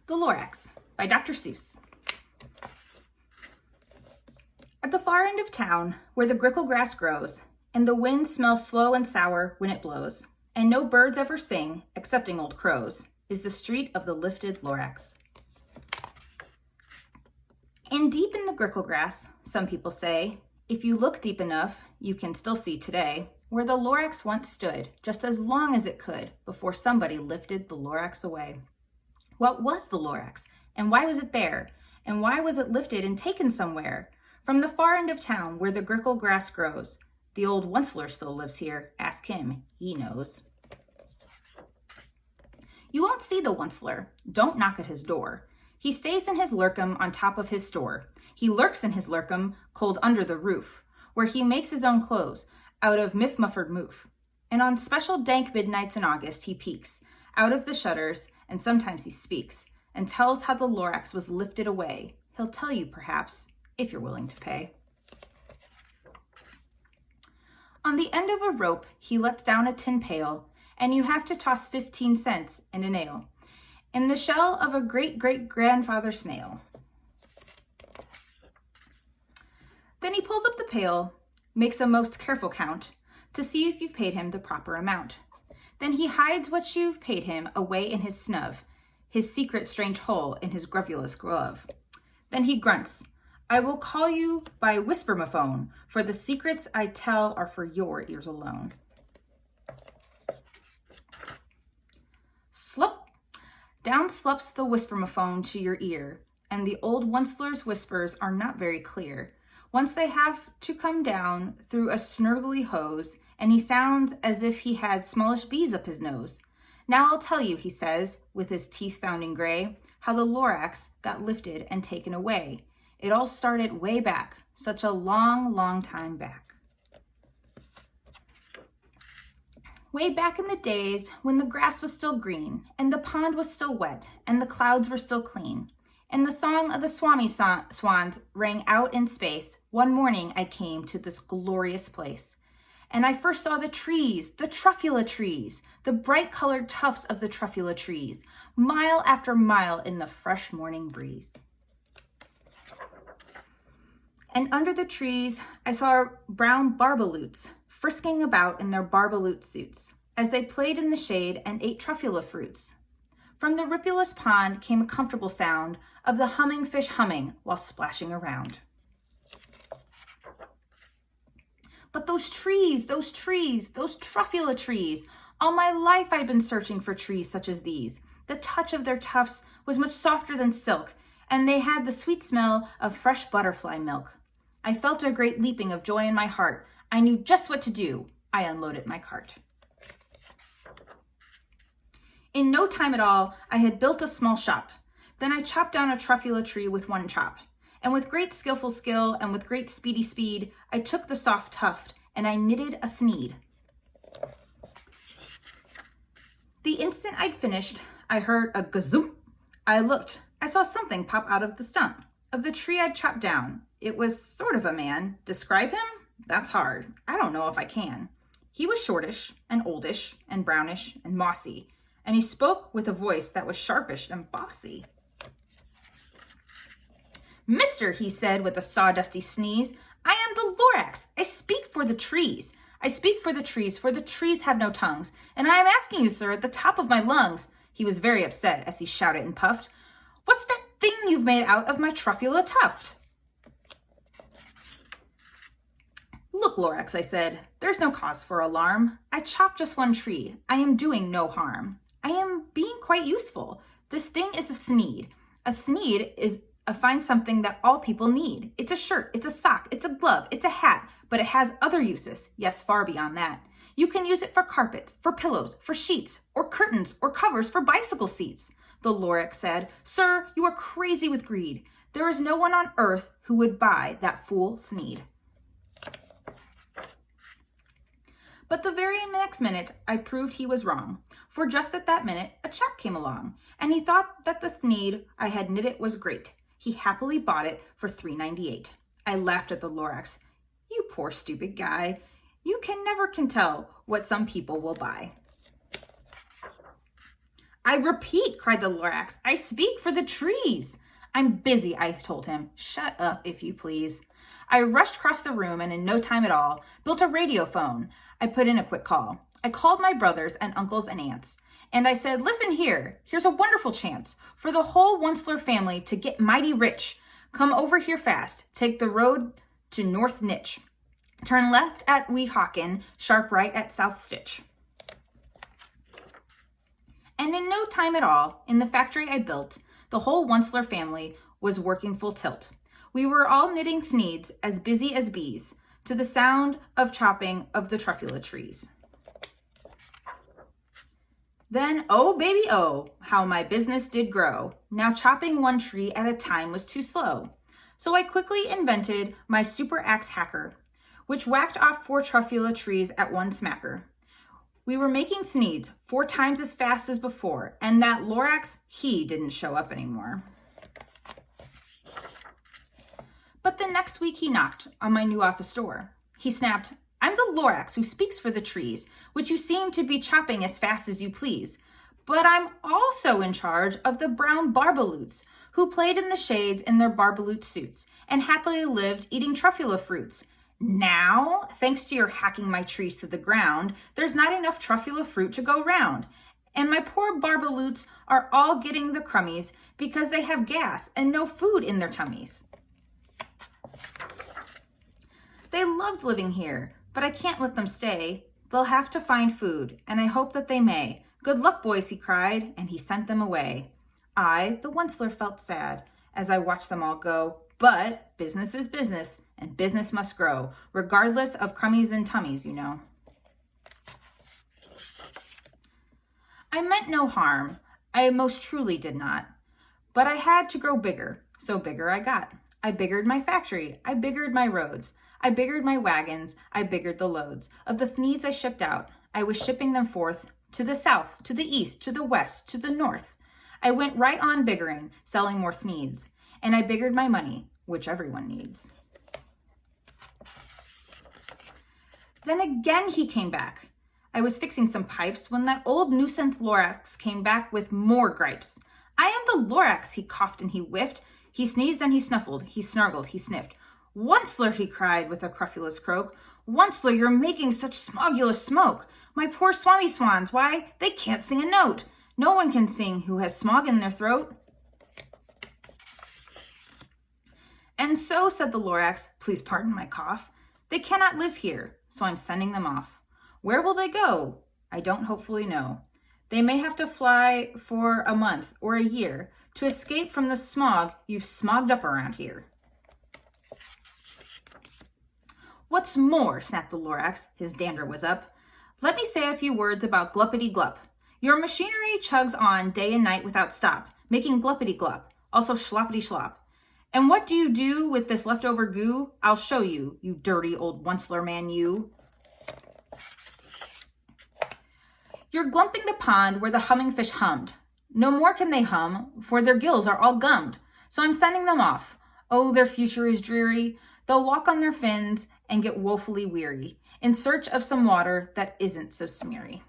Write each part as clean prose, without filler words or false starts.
The Lorax by Dr. Seuss. At the far end of town, where the grickle grass grows, and the wind smells slow and sour when it blows, and no birds ever sing, excepting old crows, is the street of the lifted Lorax. And deep in the grickle grass, some people say, if you look deep enough, you can still see today, where the Lorax once stood, just as long as it could, before somebody lifted the Lorax away. What was the Lorax, and why was it there? And why was it lifted and taken somewhere? From the far end of town, where the grickle grass grows. The old Onceler still lives here. Ask him, he knows. You won't see the Onceler. Don't knock at his door. He stays in his lurkum on top of his store. He lurks in his lurkum, cold under the roof, where he makes his own clothes out of miff-muffered moof. And on special dank midnights in August, he peeks out of the shutters, and sometimes he speaks and tells how the Lorax was lifted away. He'll tell you, perhaps, if you're willing to pay. On the end of a rope, he lets down a tin pail, and you have to toss 15 cents and a nail in the shell of a great-great-grandfather snail. Then he pulls up the pail, makes a most careful count to see if you've paid him the proper amount. Then he hides what you've paid him away in his snub, his secret strange hole in his gruvulous glove. Then he grunts, I will call you by whisper-ma-phone, for the secrets I tell are for your ears alone. Slup! Down slups the whisper-ma-phone to your ear, and the old Onceler's whispers are not very clear. Once they have to come down through a snurgly hose, and he sounds as if he had smallish bees up his nose. Now I'll tell you, he says, with his teeth sounding gray, how the Lorax got lifted and taken away. It all started way back, such a long, long time back. Way back in the days when the grass was still green, and the pond was still wet, and the clouds were still clean, and the song of the swans rang out in space, one morning I came to this glorious place. And I first saw the trees, the truffula trees, the bright-colored tufts of the truffula trees, mile after mile in the fresh morning breeze. And under the trees, I saw brown barbaloots frisking about in their barbaloot suits as they played in the shade and ate truffula fruits. From the ripulous pond came a comfortable sound of the humming fish humming while splashing around. But those trees, those truffula trees, all my life I'd been searching for trees such as these. The touch of their tufts was much softer than silk, and they had the sweet smell of fresh butterfly milk. I felt a great leaping of joy in my heart. I knew just what to do. I unloaded my cart. In no time at all, I had built a small shop. Then I chopped down a truffula tree with one chop. And with great skillful skill and with great speedy speed, I took the soft tuft and I knitted a thneed. The instant I'd finished, I heard a gazoom. I looked. I saw something pop out of the stump of the tree I'd chopped down. It was sort of a man. Describe him? That's hard. I don't know if I can. He was shortish and oldish and brownish and mossy, and he spoke with a voice that was sharpish and bossy. Mister, he said with a sawdusty sneeze, I am the Lorax. I speak for the trees. I speak for the trees have no tongues, and I am asking you, sir, at the top of my lungs. He was very upset as he shouted and puffed. What's that thing you've made out of my truffula tuft? Look, Lorax, I said, there's no cause for alarm. I chopped just one tree. I am doing no harm. I am being quite useful. This thing is a thneed. A thneed is find something that all people need. It's a shirt, it's a sock, it's a glove, it's a hat, but it has other uses, yes, far beyond that. You can use it for carpets, for pillows, for sheets, or curtains, or covers for bicycle seats. The Lorax said, Sir, you are crazy with greed. There is no one on earth who would buy that fool thneed. But the very next minute, I proved he was wrong, for just at that minute, a chap came along, and he thought that the thneed I had knitted was great. He happily bought it for $3.98. I laughed at the Lorax. You poor stupid guy. You can never tell what some people will buy. I repeat, cried the Lorax, I speak for the trees. I'm busy, I told him. Shut up, if you please. I rushed across the room and in no time at all, built a radio phone. I put in a quick call. I called my brothers and uncles and aunts. And I said, listen here, here's a wonderful chance for the whole Onceler family to get mighty rich. Come over here fast. Take the road to North Nitch. Turn left at Weehawken, sharp right at South Stitch. And in no time at all, in the factory I built, the whole Onceler family was working full tilt. We were all knitting thneeds, as busy as bees, to the sound of chopping of the truffula trees. Then, oh baby, oh, how my business did grow. Now chopping one tree at a time was too slow. So I quickly invented my super axe hacker, which whacked off 4 truffula trees at one smacker. We were making thneeds 4 times as fast as before, and that Lorax, he didn't show up anymore. But the next week he knocked on my new office door. He snapped, I'm the Lorax who speaks for the trees, which you seem to be chopping as fast as you please. But I'm also in charge of the brown barbaloots, who played in the shades in their barbaloot suits, and happily lived eating truffula fruits. Now, thanks to your hacking my trees to the ground, there's not enough truffula fruit to go round. And my poor barbaloots are all getting the crummies because they have gas and no food in their tummies. They loved living here, but I can't let them stay. They'll have to find food, and I hope that they may. Good luck, boys, he cried, and he sent them away. I, the Onceler, felt sad as I watched them all go, but business is business, and business must grow, regardless of crummies and tummies, you know. I meant no harm. I most truly did not. But I had to grow bigger, so bigger I got. I biggered my factory. I biggered my roads. I biggered my wagons. I biggered the loads of the thneeds I shipped out. I was shipping them forth to the south, to the east, to the west, to the north. I went right on biggering, selling more thneeds. And I biggered my money, which everyone needs. Then again he came back. I was fixing some pipes when that old nuisance Lorax came back with more gripes. I am the Lorax, he coughed and he whiffed. He sneezed and he snuffled, he snargled, he sniffed. Onceler, he cried with a crufulous croak. Onceler, you're making such smogulous smoke. My poor swami swans, why, they can't sing a note. No one can sing who has smog in their throat. And so, said the Lorax, please pardon my cough, they cannot live here, so I'm sending them off. Where will they go? I don't hopefully know. They may have to fly for a month or a year to escape from the smog you've smogged up around here. What's more, snapped the Lorax, his dander was up, let me say a few words about gluppity-glup. Your machinery chugs on day and night without stop, making gluppity-glup, also schloppity-schlop. And what do you do with this leftover goo? I'll show you, you dirty old Onceler man, you. You're glumping the pond where the humming fish hummed. No more can they hum, for their gills are all gummed. So I'm sending them off. Oh, their future is dreary. They'll walk on their fins and get woefully weary, in search of some water that isn't so smeary.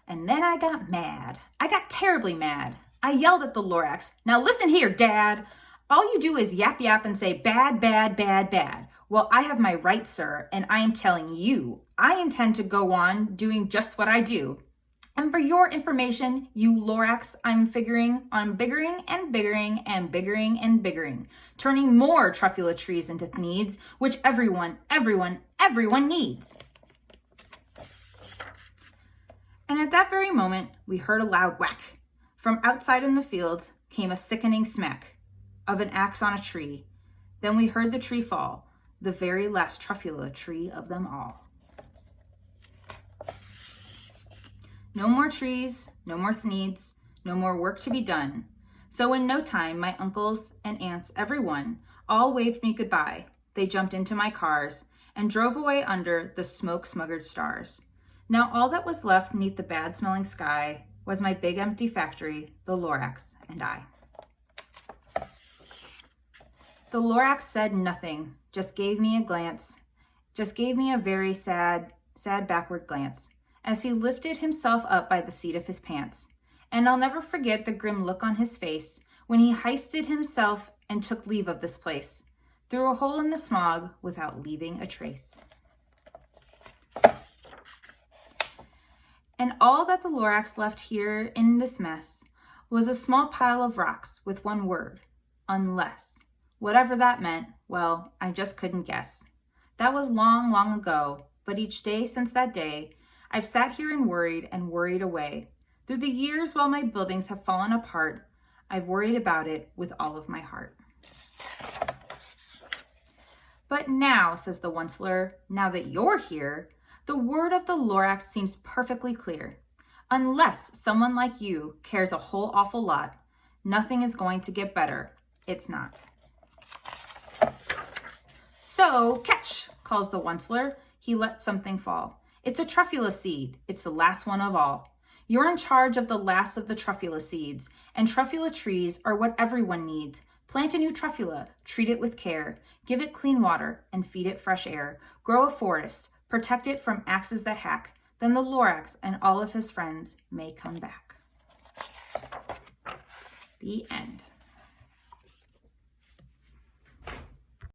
And then I got mad. I got terribly mad. I yelled at the Lorax, now listen here, Dad. All you do is yap yap and say bad, bad, bad, bad. Well, I have my rights, sir, and I am telling you, I intend to go on doing just what I do. And for your information, you Lorax, I'm figuring on biggering and biggering and biggering and biggering, turning more truffula trees into thneeds, which everyone needs. And at that very moment, we heard a loud whack. From outside in the fields came a sickening smack of an axe on a tree. Then we heard the tree fall, the very last truffula tree of them all. No more trees, no more thneeds, no more work to be done. So in no time, my uncles and aunts, everyone, all waved me goodbye. They jumped into my cars and drove away under the smoke-smuggered stars. Now all that was left neath the bad-smelling sky was my big empty factory, the Lorax, and I. The Lorax said nothing, just gave me a glance, just gave me a very sad backward glance. as he lifted himself up by the seat of his pants. And I'll never forget the grim look on his face when he hoisted himself and took leave of this place, through a hole in the smog without leaving a trace. And all that the Lorax left here in this mess was a small pile of rocks with one word, unless. Whatever that meant, well, I just couldn't guess. That was long, long ago, but each day since that day, I've sat here and worried away. Through the years while my buildings have fallen apart, I've worried about it with all of my heart. But now, says the Onceler, now that you're here, the word of the Lorax seems perfectly clear. Unless someone like you cares a whole awful lot, nothing is going to get better. It's not. So, catch, calls the Onceler. He lets something fall. It's a truffula seed. It's the last one of all. You're in charge of the last of the truffula seeds, and truffula trees are what everyone needs. Plant a new truffula, treat it with care, give it clean water, and feed it fresh air. Grow a forest, protect it from axes that hack. Then the Lorax and all of his friends may come back. The end.